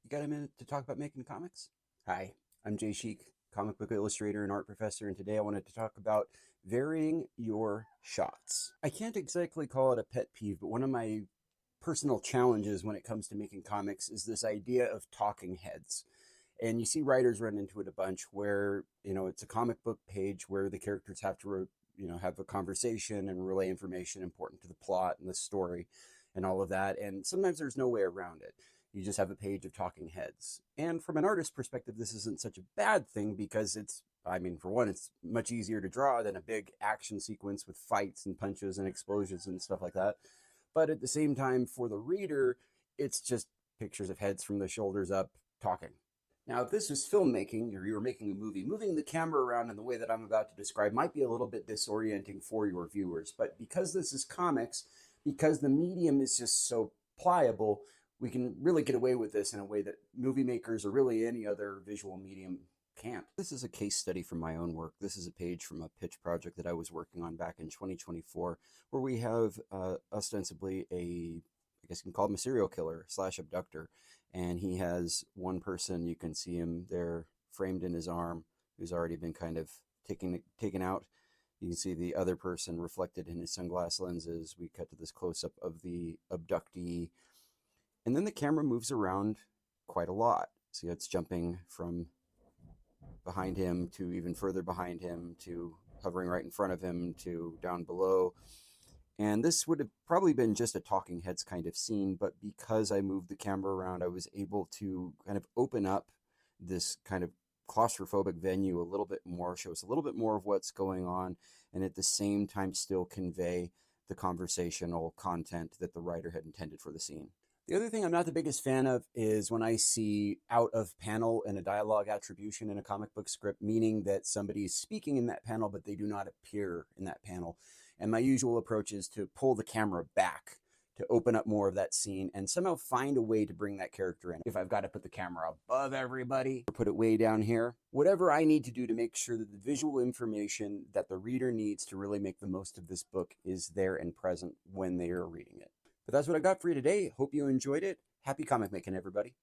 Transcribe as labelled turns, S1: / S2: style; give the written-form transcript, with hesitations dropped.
S1: You got a minute to talk about making comics? Hi, I'm Jay Sheik, comic book illustrator and art professor, and today I wanted to talk about varying your shots. I can't exactly call it a pet peeve, but one of my personal challenges when it comes to making comics is this idea of talking heads. And you see writers run into it a bunch where, it's a comic book page where the characters have to, have a conversation and relay information important to the plot and the story and all of that. And sometimes there's no way around it. You just have a page of talking heads. And from an artist's perspective, this isn't such a bad thing because for one, it's much easier to draw than a big action sequence with fights and punches and explosions and stuff like that. But at the same time, for the reader, it's just pictures of heads from the shoulders up talking. Now, if this was filmmaking or you were making a movie, moving the camera around in the way that I'm about to describe might be a little bit disorienting for your viewers. But because this is comics, because the medium is just so pliable, we can really get away with this in a way that movie makers or really any other visual medium can't. This is a case study from my own work. This is a page from a pitch project that I was working on back in 2024, where we have ostensibly I guess you can call him a serial killer / abductor. And he has one person, you can see him there framed in his arm, who's already been kind of taken out. You can see the other person reflected in his sunglass lenses. We cut to this close-up of the abductee. And then the camera moves around quite a lot. See, it's jumping from behind him to even further behind him to hovering right in front of him to down below. And this would have probably been just a talking heads kind of scene, but because I moved the camera around, I was able to kind of open up this kind of claustrophobic venue a little bit more, show us a little bit more of what's going on, and at the same time still convey the conversational content that the writer had intended for the scene. The other thing I'm not the biggest fan of is when I see out of panel and a dialogue attribution in a comic book script, meaning that somebody is speaking in that panel, but they do not appear in that panel. And my usual approach is to pull the camera back to open up more of that scene and somehow find a way to bring that character in. If I've got to put the camera above everybody or put it way down here, whatever I need to do to make sure that the visual information that the reader needs to really make the most of this book is there and present when they are reading it. But that's what I got for you today. Hope you enjoyed it. Happy comic making, everybody.